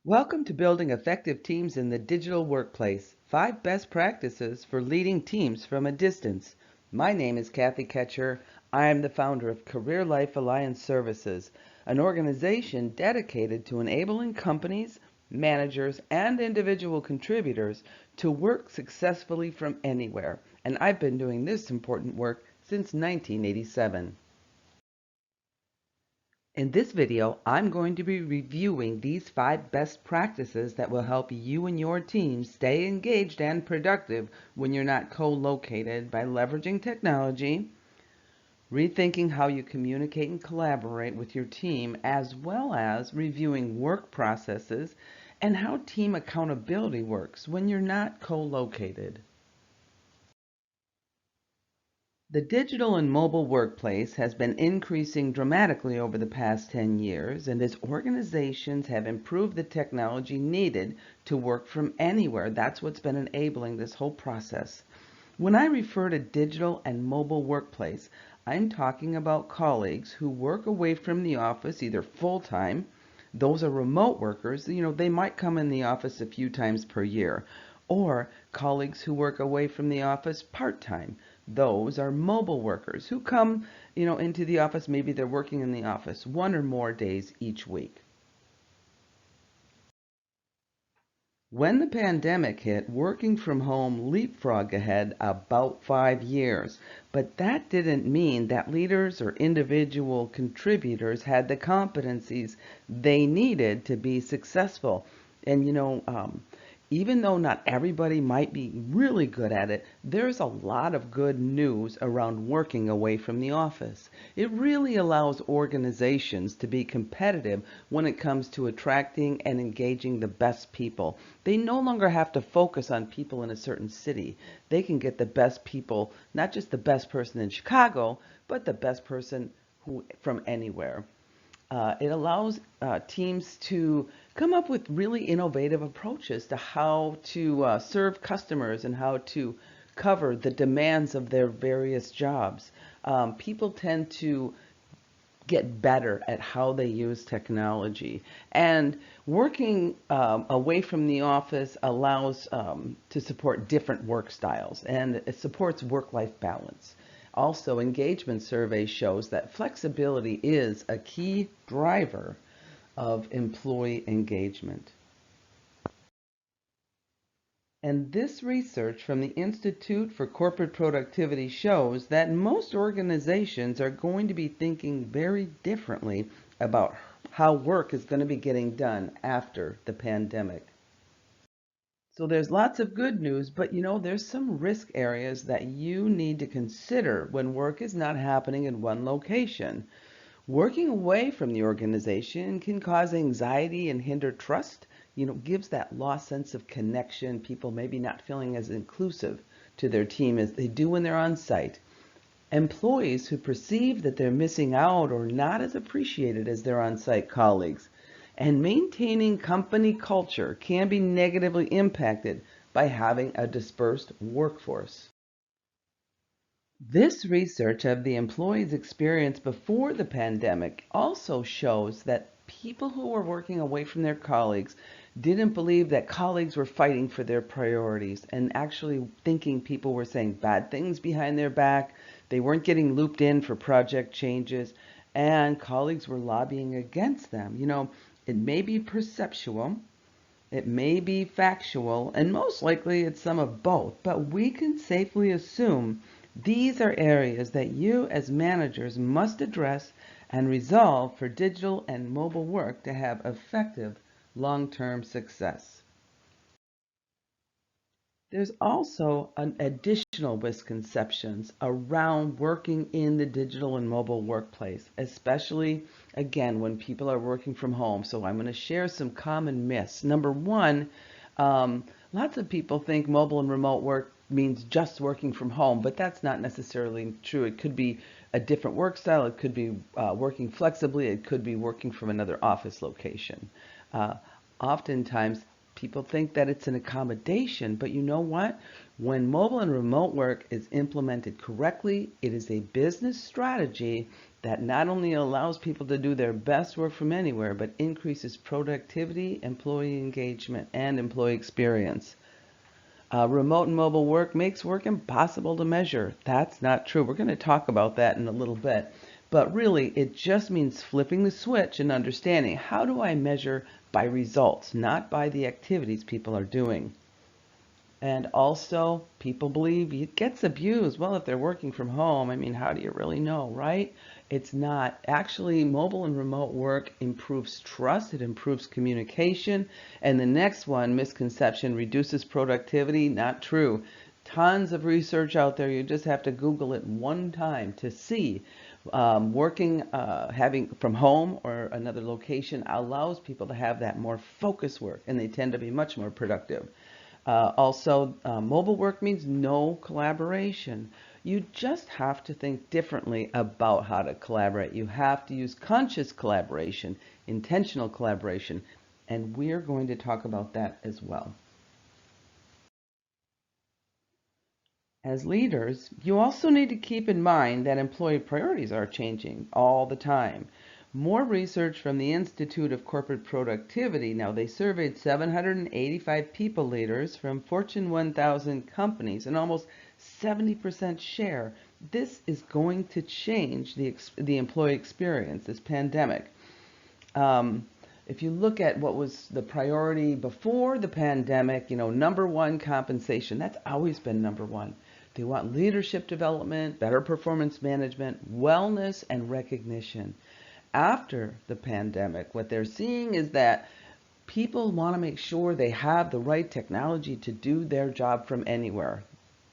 Welcome to Building Effective Teams in the Digital Workplace, 5 Best Practices for Leading Teams from a Distance. My name is Kathy Ketcher. I am the founder of Career Life Alliance Services, an organization dedicated to enabling companies, managers, and individual contributors to work successfully from anywhere. And I've been doing this important work since 1987. In this video, I'm going to be reviewing these 5 best practices that will help you and your team stay engaged and productive when you're not co-located by leveraging technology, rethinking how you communicate and collaborate with your team, as well as reviewing work processes and how team accountability works when you're not co-located. The digital and mobile workplace has been increasing dramatically over the past 10 years, and as organizations have improved the technology needed to work from anywhere, that's what's been enabling this whole process. When I refer to digital and mobile workplace, I'm talking about colleagues who work away from the office either full-time, those are remote workers, they might come in the office a few times per year, or colleagues who work away from the office part-time. Those are mobile workers who come, into the office. Maybe they're working in the office one or more days each week. When the pandemic hit, working from home leapfrogged ahead about 5 years. But that didn't mean that leaders or individual contributors had the competencies they needed to be successful. And even though not everybody might be really good at it, there's a lot of good news around working away from the office. It really allows organizations to be competitive when it comes to attracting and engaging the best people. They no longer have to focus on people in a certain city. They can get the best people, not just the best person in Chicago, but the best person from anywhere. It allows teams to come up with really innovative approaches to how to serve customers and how to cover the demands of their various jobs. People tend to get better at how they use technology. And working away from the office allows to support different work styles, and it supports work-life balance. Also, engagement survey shows that flexibility is a key driver of employee engagement. And this research from the Institute for Corporate Productivity shows that most organizations are going to be thinking very differently about how work is going to be getting done after the pandemic. So there's lots of good news, but there's some risk areas that you need to consider when work is not happening in one location. Working away from the organization can cause anxiety and hinder trust, gives that lost sense of connection, people maybe not feeling as inclusive to their team as they do when they're on site. Employees who perceive that they're missing out or not as appreciated as their on-site colleagues. And maintaining company culture can be negatively impacted by having a dispersed workforce. This research of the employees' experience before the pandemic also shows that people who were working away from their colleagues didn't believe that colleagues were fighting for their priorities and actually thinking people were saying bad things behind their back. They weren't getting looped in for project changes, and colleagues were lobbying against them. It may be perceptual, it may be factual, and most likely it's some of both, but we can safely assume these are areas that you as managers must address and resolve for digital and mobile work to have effective long-term success. There's also an additional misconceptions around working in the digital and mobile workplace, especially again when people are working from home. So I'm going to share some common myths. Number one, lots of people think mobile and remote work means just working from home, but that's not necessarily true. It could be a different work style. It could be working flexibly. It could be working from another office location. Oftentimes, People think that it's an accommodation, but you know what? When mobile and remote work is implemented correctly, it is a business strategy that not only allows people to do their best work from anywhere, but increases productivity, employee engagement, and employee experience. Remote and mobile work makes work impossible to measure. That's not true. We're going to talk about that in a little bit. But really, it just means flipping the switch and understanding how do I measure by results, not by the activities people are doing. And also, people believe it gets abused. Well, if they're working from home, I mean, how do you really know, right? It's not. Actually, mobile and remote work improves trust, it improves communication. And the next one, misconception, reduces productivity. Not true. Tons of research out there. You just have to Google it one time to see. Having from home or another location allows people to have that more focused work, and they tend to be much more productive. Mobile work means no collaboration. You just have to think differently about how to collaborate. You have to use conscious collaboration, intentional collaboration, and we're going to talk about that as well. As leaders, you also need to keep in mind that employee priorities are changing all the time. More research from the Institute of Corporate Productivity. Now, they surveyed 785 people leaders from Fortune 1000 companies, and almost 70% share. This is going to change the employee experience, this pandemic. If you look at what was the priority before the pandemic, number one, compensation. That's always been number one. They want leadership development, better performance management, wellness, and recognition. After the pandemic, what they're seeing is that people want to make sure they have the right technology to do their job from anywhere.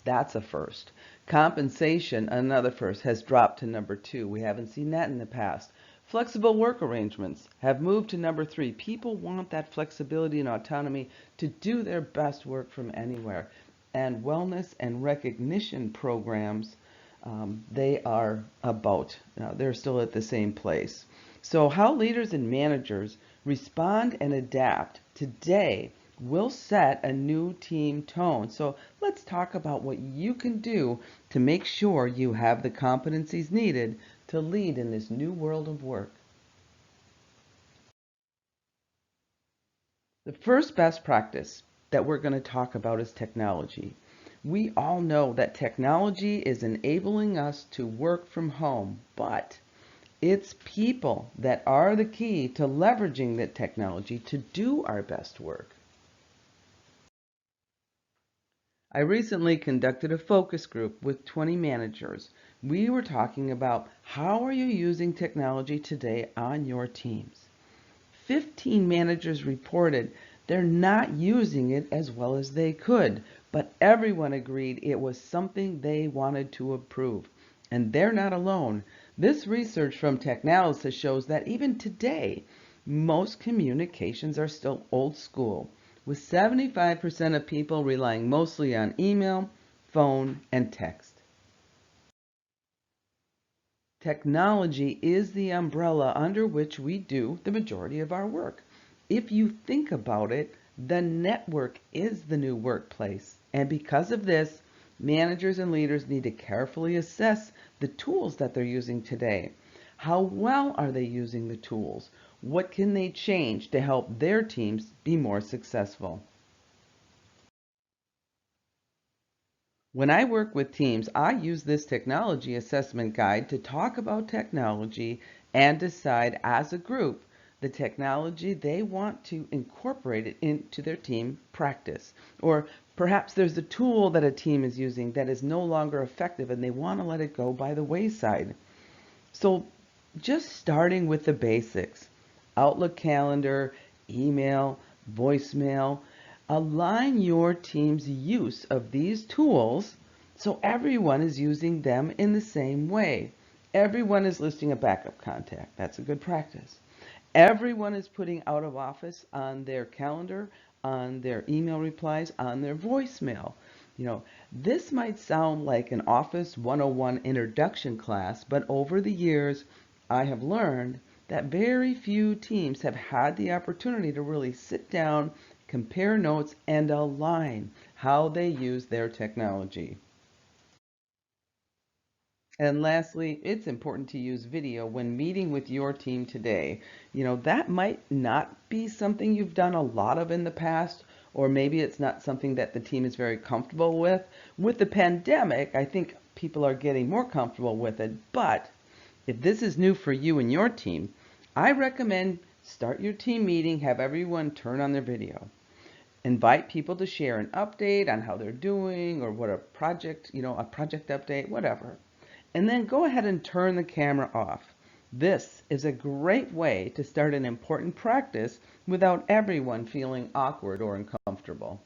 That's a first. Compensation, another first, has dropped to number two. We haven't seen that in the past. Flexible work arrangements have moved to number three. People want that flexibility and autonomy to do their best work from anywhere. And wellness and recognition programs, they are they're still at the same place. So how leaders and managers respond and adapt today will set a new team tone. So let's talk about what you can do to make sure you have the competencies needed to lead in this new world of work. The first best practice that we're going to talk about is technology. We all know that technology is enabling us to work from home, but it's people that are the key to leveraging that technology to do our best work. I recently conducted a focus group with 20 managers. We were talking about how are you using technology today on your teams. 15 managers reported they're not using it as well as they could, but everyone agreed it was something they wanted to improve. And they're not alone. This research from Technalysis shows that even today, most communications are still old school, with 75% of people relying mostly on email, phone, and text. Technology is the umbrella under which we do the majority of our work. If you think about it, the network is the new workplace. And because of this, managers and leaders need to carefully assess the tools that they're using today. How well are they using the tools? What can they change to help their teams be more successful? When I work with teams, I use this technology assessment guide to talk about technology and decide as a group the technology they want to incorporate it into their team practice. Or perhaps there's a tool that a team is using that is no longer effective and they want to let it go by the wayside. So just starting with the basics, Outlook calendar, email, voicemail, align your team's use of these tools so everyone is using them in the same way. Everyone is listing a backup contact. That's a good practice. Everyone is putting out of office on their calendar, on their email replies, on their voicemail. This might sound like an Office 101 introduction class, but over the years, I have learned that very few teams have had the opportunity to really sit down compare notes, and align how they use their technology. And lastly, it's important to use video when meeting with your team today. That might not be something you've done a lot of in the past, or maybe it's not something that the team is very comfortable with. With the pandemic, I think people are getting more comfortable with it, but if this is new for you and your team, I recommend start your team meeting, have everyone turn on their video. Invite people to share an update on how they're doing or what a project, a project update, whatever. And then go ahead and turn the camera off. This is a great way to start an important practice without everyone feeling awkward or uncomfortable.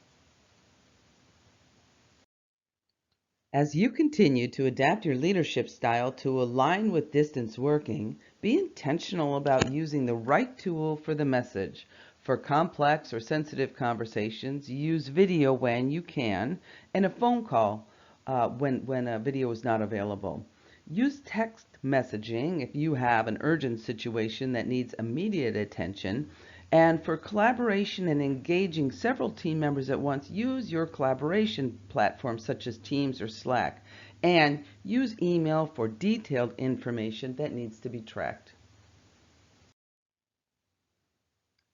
As you continue to adapt your leadership style to align with distance working, be intentional about using the right tool for the message. For complex or sensitive conversations, use video when you can, and a phone call when a video is not available. Use text messaging if you have an urgent situation that needs immediate attention. And for collaboration and engaging several team members at once, use your collaboration platforms such as Teams or Slack. And use email for detailed information that needs to be tracked.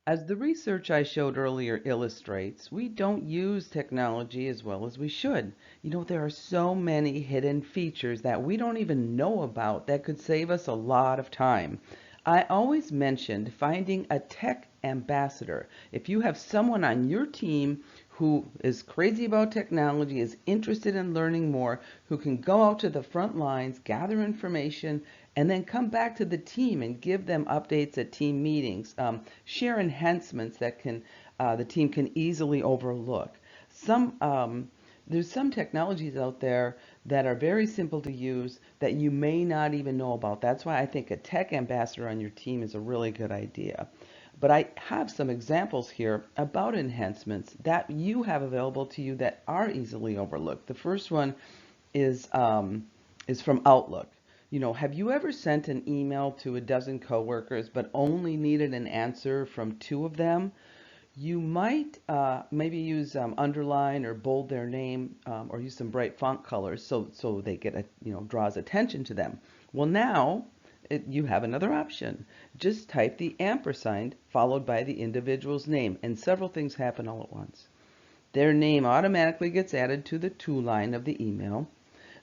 As the research I showed earlier illustrates, we don't use technology as well as we should. There are so many hidden features that we don't even know about that could save us a lot of time. I always mentioned finding a tech ambassador. If you have someone on your team who is crazy about technology, is interested in learning more, who can go out to the front lines, gather information, and then come back to the team and give them updates at team meetings, share enhancements that the team can easily overlook. There's some technologies out there that are very simple to use that you may not even know about. That's why I think a tech ambassador on your team is a really good idea. But I have some examples here about enhancements that you have available to you that are easily overlooked. The first one is from Outlook. Have you ever sent an email to a dozen coworkers but only needed an answer from two of them? You might maybe use underline or bold their name or use some bright font colors so they get draws attention to them. Well, now you have another option. Just type the ampersand followed by the individual's name, and several things happen all at once. Their name automatically gets added to the to line of the email.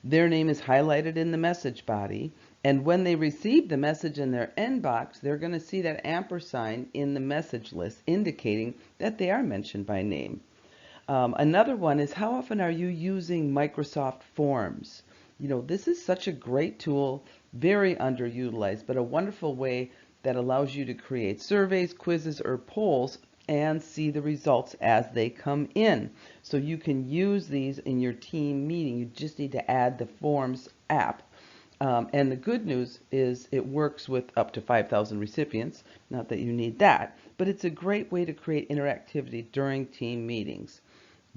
Their name is highlighted in the message body, and when they receive the message in their inbox, they're going to see that ampersand in the message list indicating that they are mentioned by name. Another one is, how often are you using Microsoft Forms? This is such a great tool, very underutilized, but a wonderful way that allows you to create surveys, quizzes, or polls and see the results as they come in. So you can use these in your team meeting. You just need to add the Forms app. And the good news is it works with up to 5,000 recipients. Not that you need that, but it's a great way to create interactivity during team meetings.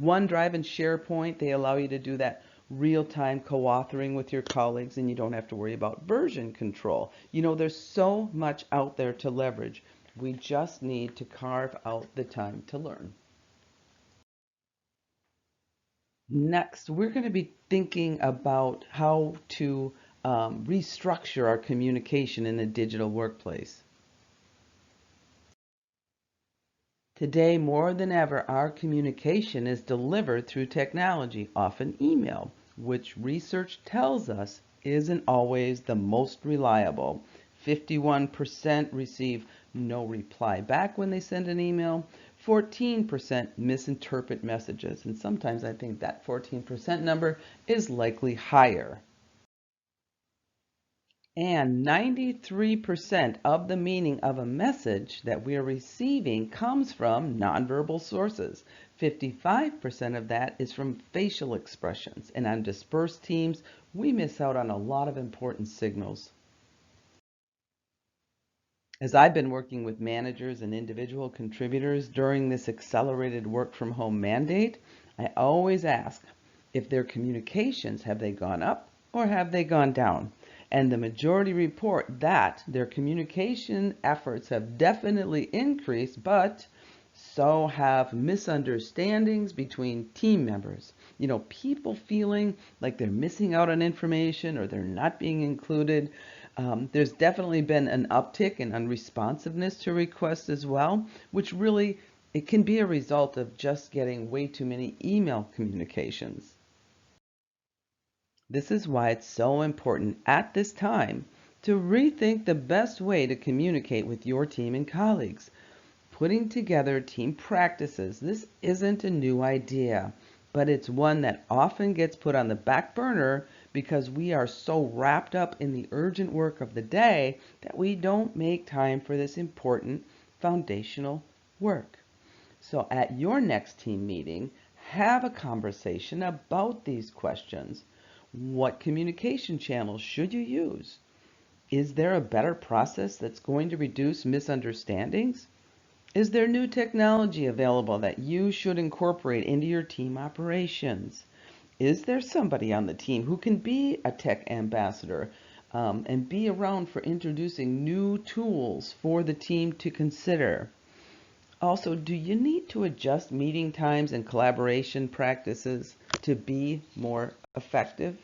OneDrive and SharePoint, they allow you to do that real-time co-authoring with your colleagues, and you don't have to worry about version control. There's so much out there to leverage. We just need to carve out the time to learn. Next, we're going to be thinking about how to restructure our communication in a digital workplace. Today, more than ever, our communication is delivered through technology, often email, which research tells us isn't always the most reliable. 51% receive no reply back when they send an email. 14% misinterpret messages, and sometimes I think that 14% number is likely higher. And 93% of the meaning of a message that we're receiving comes from nonverbal sources. 55% of that is from facial expressions. And on dispersed teams, we miss out on a lot of important signals. As I've been working with managers and individual contributors during this accelerated work from home mandate, I always ask if their communications, have they gone up or have they gone down? And the majority report that their communication efforts have definitely increased, but also have misunderstandings between team members. People feeling like they're missing out on information or they're not being included. There's definitely been an uptick in unresponsiveness to requests as well, which really it can be a result of just getting way too many email communications. This is why it's so important at this time to rethink the best way to communicate with your team and colleagues. Putting together team practices, this isn't a new idea, but it's one that often gets put on the back burner because we are so wrapped up in the urgent work of the day that we don't make time for this important foundational work. So at your next team meeting, have a conversation about these questions. What communication channels should you use? Is there a better process that's going to reduce misunderstandings? Is there new technology available that you should incorporate into your team operations? Is there somebody on the team who can be a tech ambassador and be around for introducing new tools for the team to consider? Also, do you need to adjust meeting times and collaboration practices to be more effective?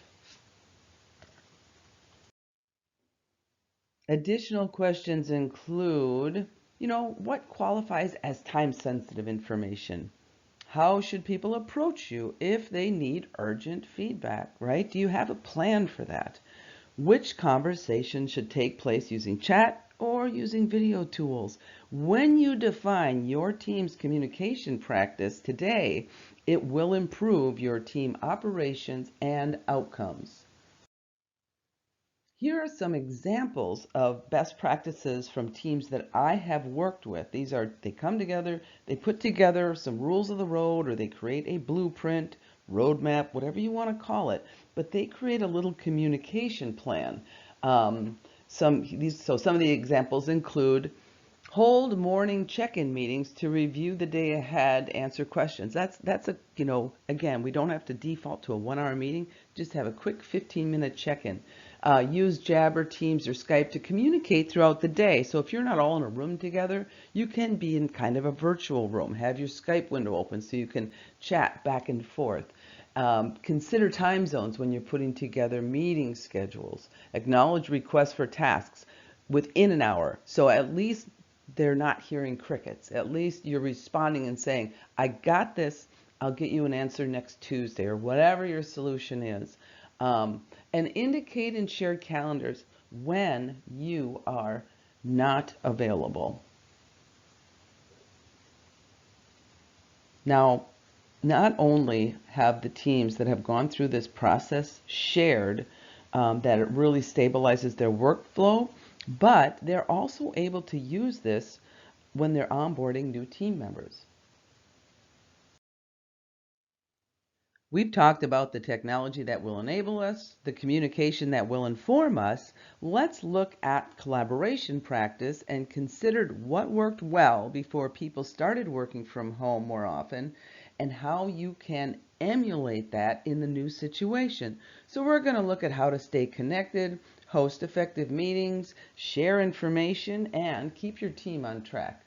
Additional questions include, what qualifies as time-sensitive information? How should people approach you if they need urgent feedback, right? Do you have a plan for that? Which conversation should take place using chat or using video tools? When you define your team's communication practice today, it will improve your team operations and outcomes. Here are some examples of best practices from teams that I have worked with. They come together, they put together some rules of the road, or they create a blueprint, roadmap, whatever you want to call it, but they create a little communication plan. Some of the examples include hold morning check-in meetings to review the day ahead, answer questions. That's a, again, we don't have to default to a 1 hour meeting, just have a quick 15-minute check-in. Use Jabber, Teams, or Skype to communicate throughout the day. So if you're not all in a room together, you can be in kind of a virtual room. Have your Skype window open so you can chat back and forth. Consider time zones when you're putting together meeting schedules. Acknowledge requests for tasks within an hour. So at least they're not hearing crickets. At least you're responding and saying, I got this. I'll get you an answer next Tuesday, or whatever your solution is. And indicate in shared calendars when you are not available. Now, not only have the teams that have gone through this process shared that it really stabilizes their workflow, but they're also able to use this when they're onboarding new team members. We've talked about the technology that will enable us, the communication that will inform us. Let's look at collaboration practice and considered what worked well before people started working from home more often and how you can emulate that in the new situation. So we're going to look at how to stay connected, host effective meetings, share information, and keep your team on track.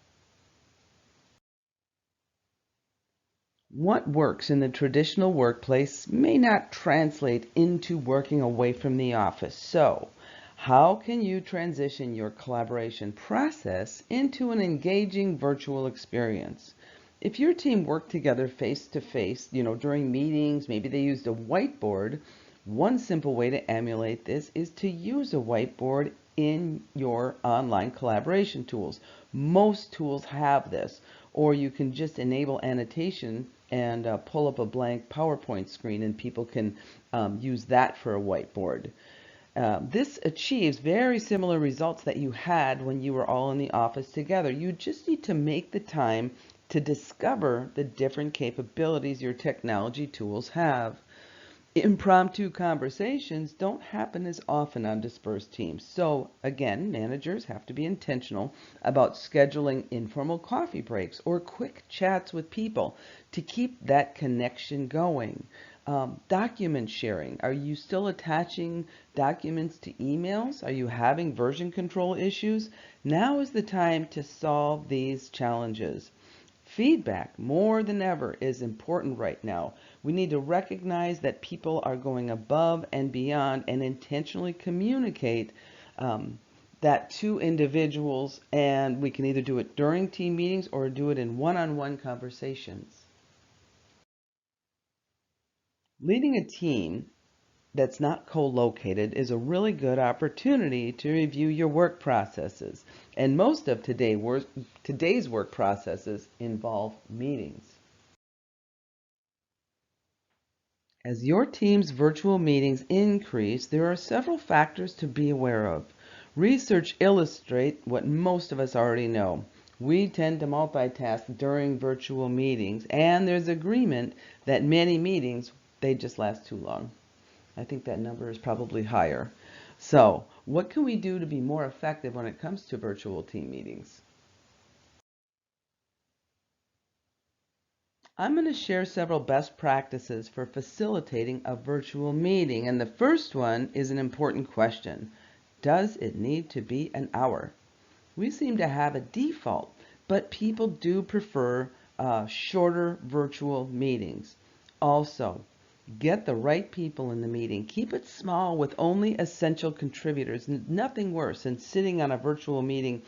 What works in the traditional workplace may not translate into working away from the office. So, how can you transition your collaboration process into an engaging virtual experience? If your team worked together face to face, during meetings, maybe they used a whiteboard, one simple way to emulate this is to use a whiteboard in your online collaboration tools. Most tools have this, or you can just enable annotation and pull up a blank PowerPoint screen and people can use that for a whiteboard. This achieves very similar results that you had when you were all in the office together. You just need to make the time to discover the different capabilities your technology tools have. Impromptu conversations don't happen as often on dispersed teams. So again, managers have to be intentional about scheduling informal coffee breaks or quick chats with people to keep that connection going. Document sharing. Are you still attaching documents to emails? Are you having version control issues? Now is the time to solve these challenges. Feedback, more than ever, is important right now. We need to recognize that people are going above and beyond and intentionally communicate um, that to individuals, and we can either do it during team meetings or do it in one-on-one conversations. Leading a team that's not co-located is a really good opportunity to review your work processes. And most of today's work processes involve meetings. As your team's virtual meetings increase, there are several factors to be aware of. Research illustrates what most of us already know. We tend to multitask during virtual meetings, and there's agreement that many meetings, they just last too long. I think that number is probably higher. So, what can we do to be more effective when it comes to virtual team meetings? I'm going to share several best practices for facilitating a virtual meeting. And the first one is an important question. Does it need to be an hour? We seem to have a default, but people do prefer shorter virtual meetings. Also, get the right people in the meeting. Keep it small with only essential contributors. Nothing worse than sitting on a virtual meeting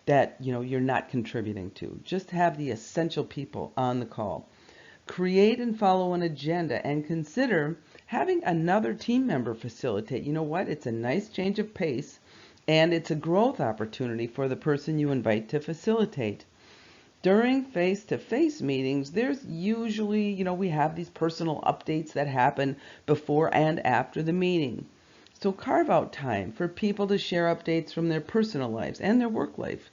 that you're not contributing to. Just have the essential people on the call. Create and follow an agenda and consider having another team member facilitate. You know what? It's a nice change of pace and it's a growth opportunity for the person you invite to facilitate. During face-to-face meetings, there's usually, we have these personal updates that happen before and after the meeting. So carve out time for people to share updates from their personal lives and their work life.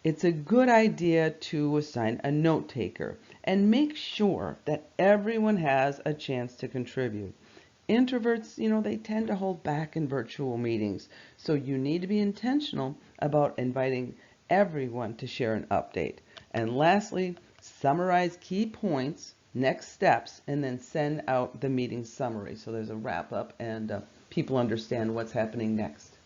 It's a good idea to assign a note taker and make sure that everyone has a chance to contribute. Introverts, they tend to hold back in virtual meetings, so you need to be intentional about inviting everyone to share an update. And lastly, summarize key points, next steps, and then send out the meeting summary so there's a wrap up and people understand what's happening next.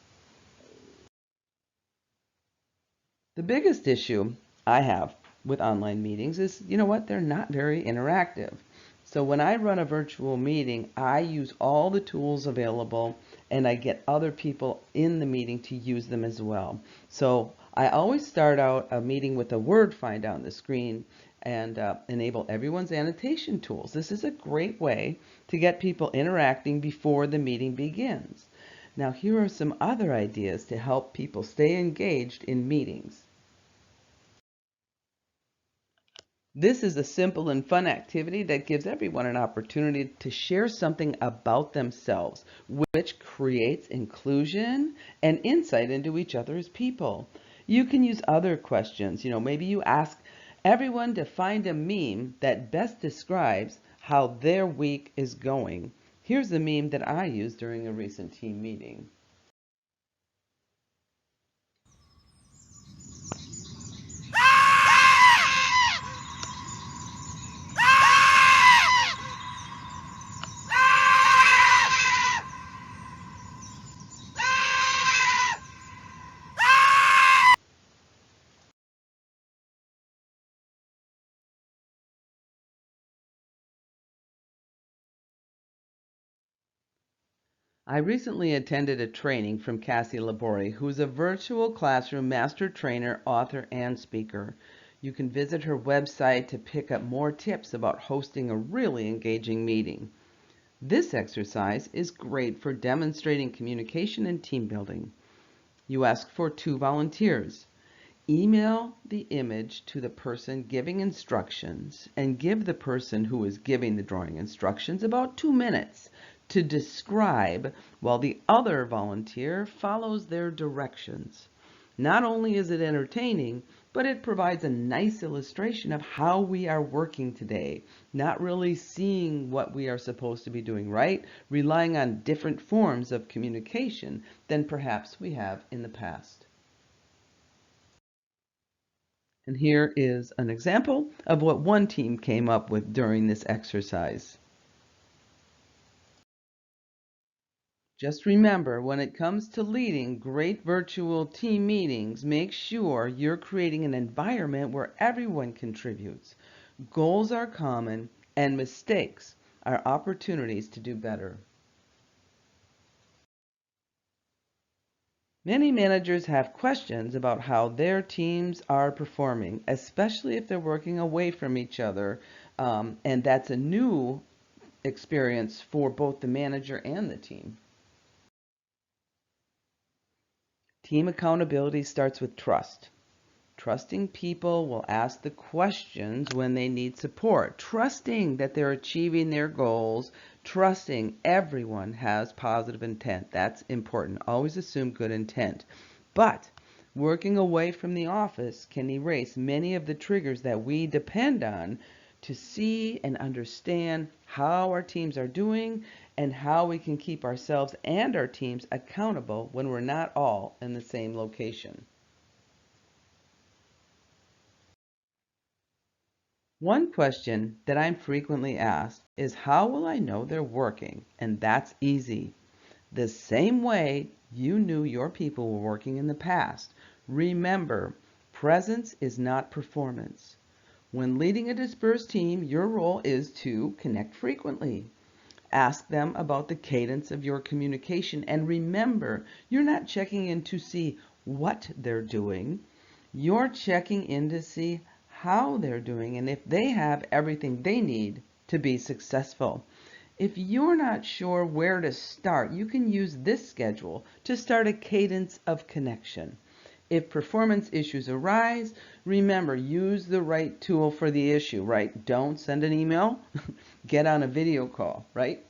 The biggest issue I have with online meetings is, they're not very interactive. So when I run a virtual meeting, I use all the tools available and I get other people in the meeting to use them as well. So I always start out a meeting with a word find on the screen and enable everyone's annotation tools. This is a great way to get people interacting before the meeting begins. Now here are some other ideas to help people stay engaged in meetings. This is a simple and fun activity that gives everyone an opportunity to share something about themselves, which creates inclusion and insight into each other as people. You can use other questions. Maybe you ask everyone to find a meme that best describes how their week is going. Here's a meme that I used during a recent team meeting. I recently attended a training from Cassie Labori, who's a virtual classroom master trainer, author, and speaker. You can visit her website to pick up more tips about hosting a really engaging meeting. This exercise is great for demonstrating communication and team building. You ask for 2 volunteers. Email the image to the person giving instructions and give the person who is giving the drawing instructions about 2 minutes to describe while the other volunteer follows their directions. Not only is it entertaining, but it provides a nice illustration of how we are working today, not really seeing what we are supposed to be doing right, relying on different forms of communication than perhaps we have in the past. And here is an example of what one team came up with during this exercise. Just remember, when it comes to leading great virtual team meetings, make sure you're creating an environment where everyone contributes. Goals are common, and mistakes are opportunities to do better. Many managers have questions about how their teams are performing, especially if they're working away from each other, and that's a new experience for both the manager and the team. Team accountability starts with trust. Trusting people will ask the questions when they need support, trusting that they're achieving their goals, trusting everyone has positive intent. That's important. Always assume good intent. But working away from the office can erase many of the triggers that we depend on to see and understand how our teams are doing and how we can keep ourselves and our teams accountable when we're not all in the same location. One question that I'm frequently asked is, how will I know they're working? And that's easy. The same way you knew your people were working in the past. Remember, presence is not performance. When leading a dispersed team, your role is to connect frequently. Ask them about the cadence of your communication, and remember, you're not checking in to see what they're doing. You're checking in to see how they're doing and if they have everything they need to be successful. If you're not sure where to start, you can use this schedule to start a cadence of connection. If performance issues arise, remember, use the right tool for the issue, right? Don't send an email, get on a video call, right?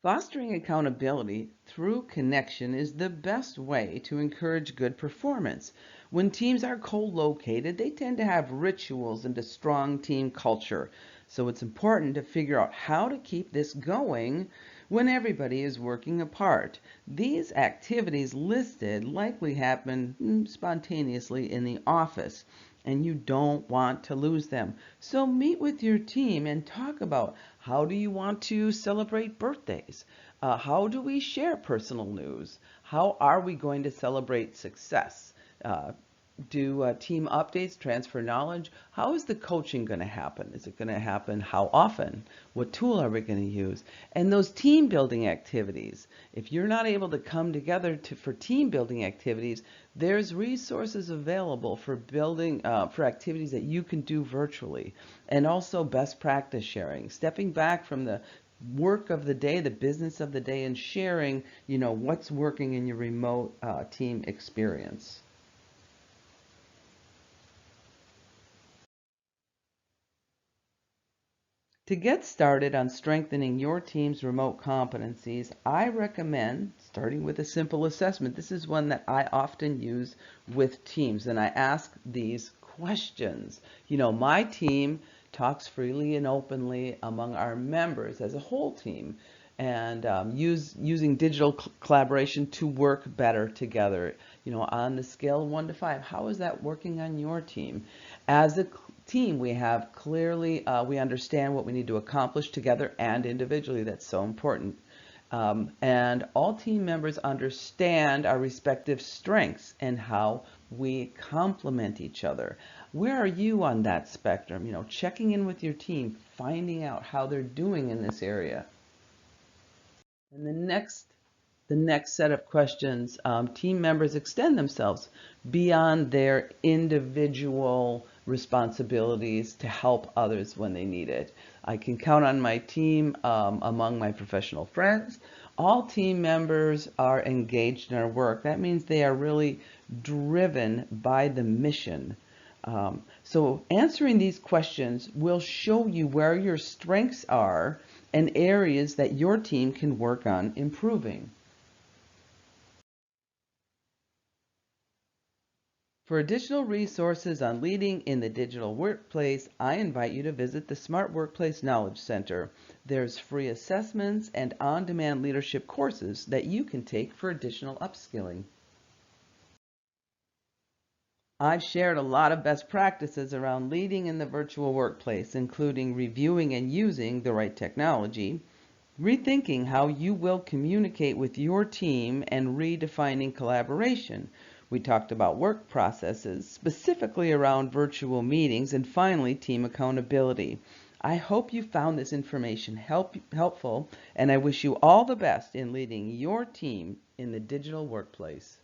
Fostering accountability through connection is the best way to encourage good performance. When teams are co-located, they tend to have rituals and a strong team culture. So it's important to figure out how to keep this going when everybody is working apart. These activities listed likely happen spontaneously in the office, and you don't want to lose them. So meet with your team and talk about, how do you want to celebrate birthdays? How do we share personal news? How are we going to celebrate success? Uh, do team updates, transfer knowledge? How is the coaching going to happen? Is it going to happen? How often? What tool are we going to use? And those team building activities. If you're not able to come together for team building activities, there's resources available for building for activities that you can do virtually, and also best practice sharing. Stepping back from the work of the day, the business of the day, and sharing, what's working in your remote team experience. To get started on strengthening your team's remote competencies, I recommend starting with a simple assessment. This is one that I often use with teams, and I ask these questions. My team talks freely and openly among our members as a whole team, and using digital collaboration to work better together. On the scale of 1 to 5, how is that working on your team? As a team, we understand what we need to accomplish together and individually. That's so important. And all team members understand our respective strengths and how we complement each other. Where are you on that spectrum? Checking in with your team, finding out how they're doing in this area. And the next set of questions, team members extend themselves beyond their individual responsibilities to help others when they need it. I can count on my team among my professional friends. All team members are engaged in our work. That means they are really driven by the mission. So answering these questions will show you where your strengths are and areas that your team can work on improving. For additional resources on leading in the digital workplace, I invite you to visit the Smart Workplace Knowledge Center. There's free assessments and on-demand leadership courses that you can take for additional upskilling. I've shared a lot of best practices around leading in the virtual workplace, including reviewing and using the right technology, rethinking how you will communicate with your team, and redefining collaboration. We talked about work processes, specifically around virtual meetings, and finally, team accountability. I hope you found this information helpful, and I wish you all the best in leading your team in the digital workplace.